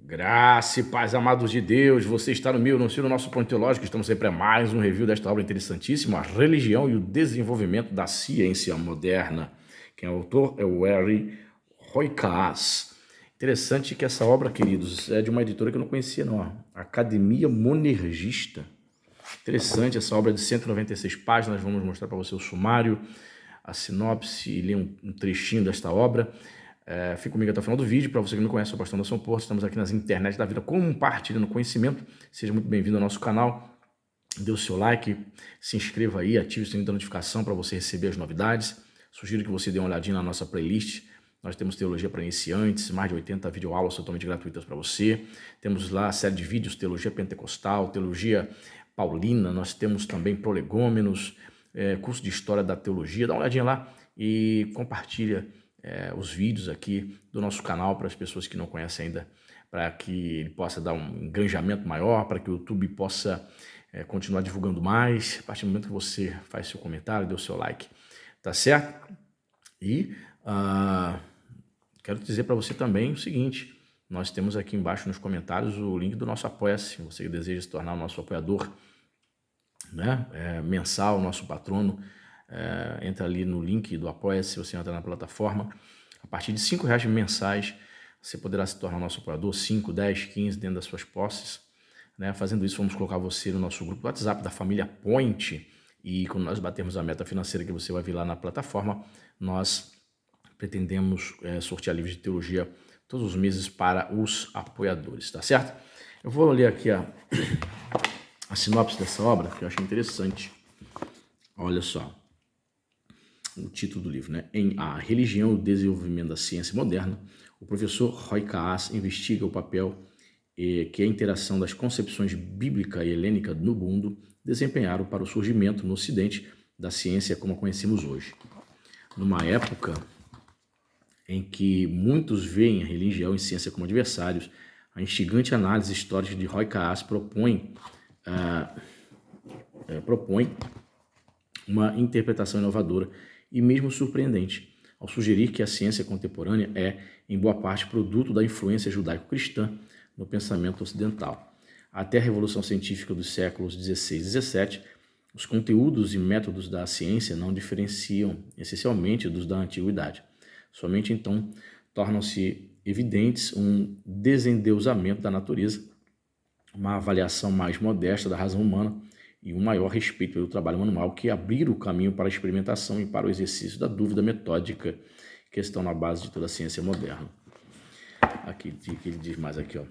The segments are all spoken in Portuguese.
Graça e paz, amados de Deus, você está no meu, no nosso Ponto Teológico, estamos sempre a mais um review desta obra interessantíssima, A Religião e o Desenvolvimento da Ciência Moderna. Quem é o autor é o Henri Roykaas. Interessante que essa obra, queridos, é de uma editora que eu não conhecia não, Academia Monergista. Interessante, essa obra é de 196 páginas, vamos mostrar para você o sumário, a sinopse e ler um trechinho desta obra. Fica comigo até o final do vídeo. Para você que não conhece, eu sou o pastor Anderson Porto, estamos aqui nas internet da vida compartilhando conhecimento. Seja muito bem-vindo ao nosso canal, dê o seu like, se inscreva aí, ative o sininho da notificação para você receber as novidades. Sugiro que você dê uma olhadinha na nossa playlist. Nós temos Teologia para Iniciantes, mais de 80 videoaulas totalmente gratuitas para você. Temos lá a série de vídeos Teologia Pentecostal, Teologia Paulina, nós temos também Prolegômenos, curso de História da Teologia. Dá uma olhadinha lá e compartilha os vídeos aqui do nosso canal para as pessoas que não conhecem ainda, para que ele possa dar um engajamento maior, para que o YouTube possa continuar divulgando mais. A partir do momento que você faz seu comentário, dê o seu like, tá certo? E quero dizer para você também o seguinte, nós temos aqui embaixo nos comentários o link do nosso Apoia-se. Você que deseja se tornar o nosso apoiador, né, mensal, nosso patrono, entra ali no link do Apoia-se, você entra na plataforma. A partir de R$5 mensais, você poderá se tornar nosso apoiador, 5, 10, 15 dentro das suas posses. Né? Fazendo isso, vamos colocar você no nosso grupo do WhatsApp da família Point. E quando nós batermos a meta financeira que você vai ver lá na plataforma, nós pretendemos sortear livros de teologia todos os meses para os apoiadores, tá certo? Eu vou ler aqui a sinopse dessa obra, que eu achei interessante. Olha só. O título do livro, né? Em A Religião e o Desenvolvimento da Ciência Moderna, o professor Roykaas investiga o papel que a interação das concepções bíblica e helênica no mundo desempenharam para o surgimento no Ocidente da ciência como a conhecemos hoje. Numa época em que muitos veem a religião e ciência como adversários, a instigante análise histórica de Roykaas propõe uma interpretação inovadora e mesmo surpreendente, ao sugerir que a ciência contemporânea é, em boa parte, produto da influência judaico-cristã no pensamento ocidental. Até a Revolução Científica dos séculos XVI e XVII, os conteúdos e métodos da ciência não diferenciam essencialmente dos da antiguidade. Somente então tornam-se evidentes um desendeusamento da natureza, uma avaliação mais modesta da razão humana e um maior respeito pelo trabalho manual que abriram o caminho para a experimentação e para o exercício da dúvida metódica que estão na base de toda a ciência moderna. Aqui ele diz mais aqui, ó.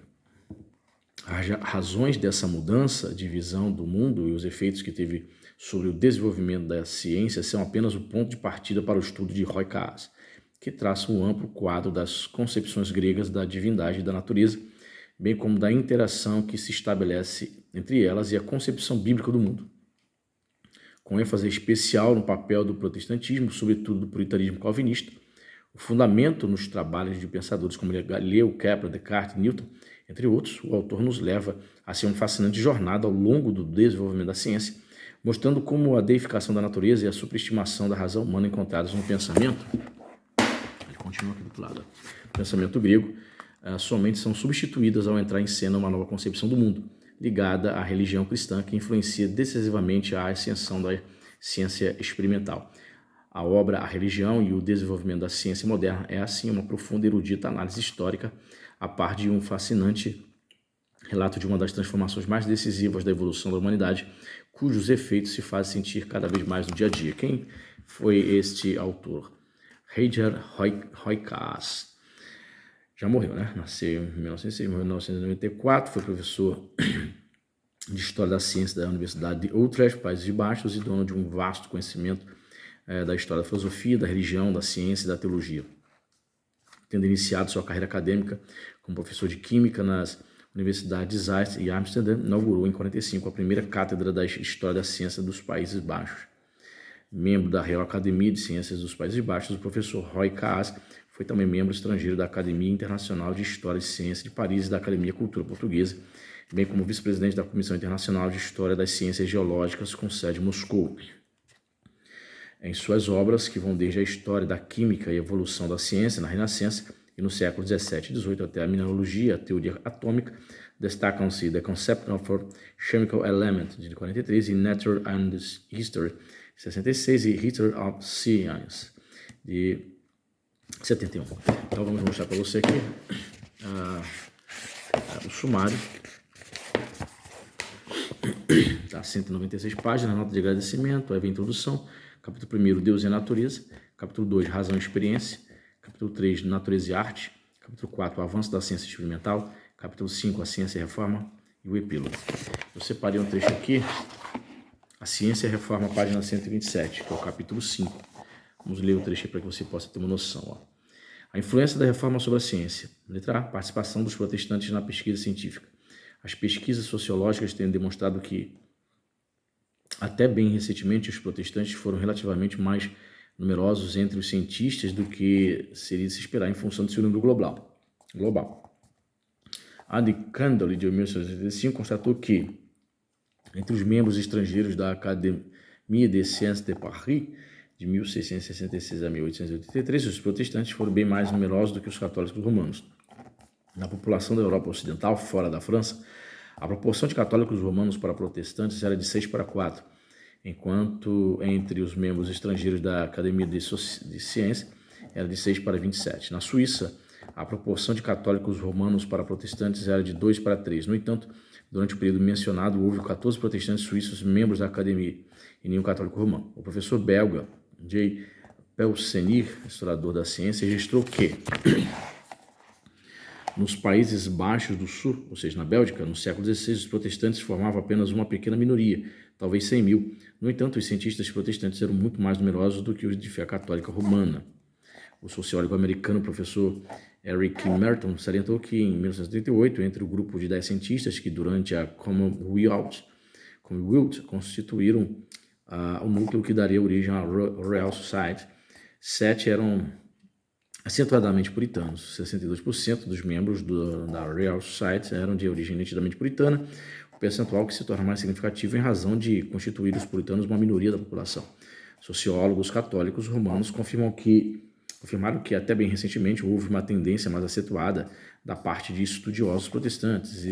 As razões dessa mudança de visão do mundo e os efeitos que teve sobre o desenvolvimento da ciência são apenas o ponto de partida para o estudo de Roykaas, que traça um amplo quadro das concepções gregas da divindade e da natureza, bem como da interação que se estabelece entre elas e a concepção bíblica do mundo. Com ênfase especial no papel do protestantismo, sobretudo do puritanismo calvinista, o fundamento nos trabalhos de pensadores como Galileu, Kepler, Descartes e Newton, entre outros, o autor nos leva a ser uma fascinante jornada ao longo do desenvolvimento da ciência, mostrando como a deificação da natureza e a superestimação da razão humana encontradas no pensamento, ele continua aqui do outro lado, pensamento grego, somente são substituídas ao entrar em cena uma nova concepção do mundo, ligada à religião cristã, que influencia decisivamente a ascensão da ciência experimental. A obra A Religião e o Desenvolvimento da Ciência Moderna é, assim, uma profunda e erudita análise histórica, a par de um fascinante relato de uma das transformações mais decisivas da evolução da humanidade, cujos efeitos se fazem sentir cada vez mais no dia a dia. Quem foi este autor? Henri Roykaas. Já morreu, né? Nasceu em 1906, morreu em 1994, foi professor de História da Ciência da Universidade de Utrecht, Países Baixos, e dono de um vasto conhecimento da história da filosofia, da religião, da ciência e da teologia. Tendo iniciado sua carreira acadêmica como professor de Química nas universidades de Zeist e Amsterdã, inaugurou em 1945 a primeira cátedra da História da Ciência dos Países Baixos. Membro da Real Academia de Ciências dos Países Baixos, o professor Roykaas foi também membro estrangeiro da Academia Internacional de História e Ciência de Paris e da Academia Cultura Portuguesa, bem como vice-presidente da Comissão Internacional de História das Ciências Geológicas, com sede em Moscou. Em suas obras, que vão desde a história da química e evolução da ciência na Renascença, e no século 17 e 18 até a mineralogia, a teoria atômica, destacam-se The Concept of a Chemical Element, de 43, e Nature and History, de 66, e History of Science, de 71. Então vamos mostrar para você aqui o sumário. Tá, 196 páginas, nota de agradecimento, aí vem a introdução, capítulo 1, Deus e a Natureza, capítulo 2, Razão e Experiência, capítulo 3, Natureza e Arte, capítulo 4, o Avanço da Ciência Experimental, capítulo 5, a Ciência e a Reforma, e o Epílogo. Eu separei um trecho aqui, a Ciência e a Reforma, página 127, que é o capítulo 5. Vamos ler o trecho para que você possa ter uma noção. Ó. A influência da reforma sobre a ciência. Letra A, participação dos protestantes na pesquisa científica. As pesquisas sociológicas têm demonstrado que, até bem recentemente, os protestantes foram relativamente mais numerosos entre os cientistas do que seria de se esperar em função do seu número global. A de Candle, de 1985, constatou que, entre os membros estrangeiros da Académie des Sciences de Paris, de 1666 a 1883, os protestantes foram bem mais numerosos do que os católicos romanos. Na população da Europa Ocidental, fora da França, a proporção de católicos romanos para protestantes era de 6 para 4, enquanto entre os membros estrangeiros da Academia de Ciências era de 6 para 27. Na Suíça, a proporção de católicos romanos para protestantes era de 2 para 3. No entanto, durante o período mencionado, houve 14 protestantes suíços membros da Academia e nenhum católico romano. O professor belga J. Pelsenir, historiador da ciência, registrou que nos Países Baixos do Sul, ou seja, na Bélgica, no século XVI, os protestantes formavam apenas uma pequena minoria, talvez 100 mil. No entanto, os cientistas protestantes eram muito mais numerosos do que os de fé católica romana. O sociólogo americano, professor Eric Merton, salientou que, em 1938, entre o grupo de 10 cientistas que, durante a Commonwealth constituíram o núcleo que daria origem à Royal Society, 7 eram acentuadamente puritanos. 62% dos membros da Royal Society eram de origem nitidamente puritana, o percentual que se torna mais significativo em razão de constituir os puritanos uma minoria da população. Sociólogos católicos romanos confirmaram que até bem recentemente houve uma tendência mais acentuada da parte de estudiosos protestantes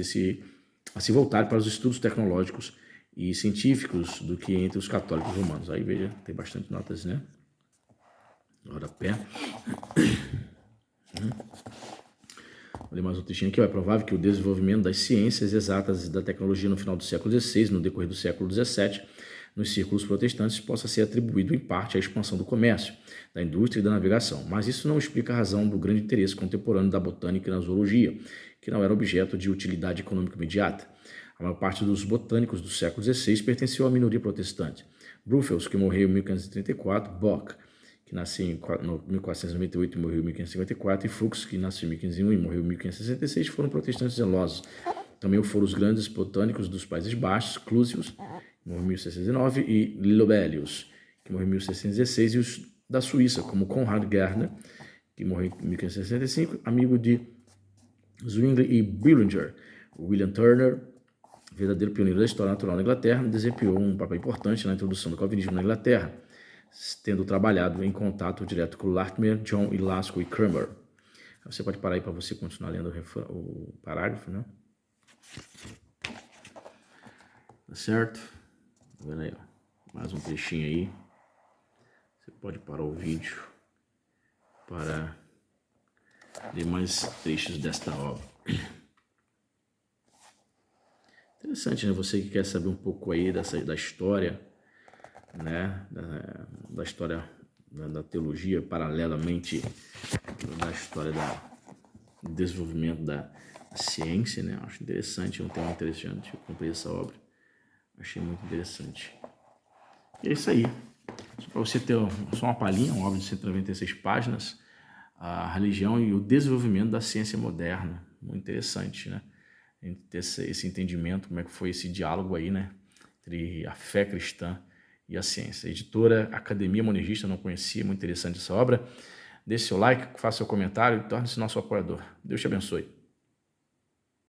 a se voltar para os estudos tecnológicos e científicos do que entre os católicos romanos. Aí veja, tem bastante notas, né? Rodapé. Vou ler mais um textinho aqui. É provável que o desenvolvimento das ciências exatas e da tecnologia no final do século XVI, no decorrer do século XVII, nos círculos protestantes, possa ser atribuído em parte à expansão do comércio, da indústria e da navegação. Mas isso não explica a razão do grande interesse contemporâneo da botânica e na zoologia, que não era objeto de utilidade econômica imediata. A maior parte dos botânicos do século XVI pertenceu à minoria protestante. Bruffels, que morreu em 1534, Bock, que nasceu em 1498 e morreu em 1554, e Fuchs, que nasceu em 1501 e morreu em 1566, foram protestantes zelosos. Também foram os grandes botânicos dos Países Baixos, Clusius, que morreu em 1609, e Lobelius, que morreu em 1616, e os da Suíça, como Conrad Gärtner, que morreu em 1565, amigo de Zwingli e Billinger. William Turner, verdadeiro pioneiro da história natural na Inglaterra, desempenhou um papel importante na introdução do calvinismo na Inglaterra, tendo trabalhado em contato direto com Latimer, John e Lasco e Cranmer. Você pode parar aí para você continuar lendo o parágrafo, né? Tá certo? Tá vendo aí, ó? Mais um trechinho aí. Você pode parar o vídeo para ler mais trechos desta obra. Interessante, né? Você que quer saber um pouco aí da história, né? Da história da teologia, paralelamente da história do desenvolvimento da ciência, né? Acho interessante, é um tema interessante. Eu comprei essa obra, achei muito interessante. E é isso aí. Para você ter só uma palhinha, uma obra de 196 páginas, a religião e o desenvolvimento da ciência moderna. Muito interessante, né? Ter esse entendimento, como é que foi esse diálogo aí, né? Entre a fé cristã e a ciência. A editora Academia Monergista, não conhecia, muito interessante essa obra. Deixe seu like, faça seu comentário e torne-se nosso apoiador. Deus te abençoe.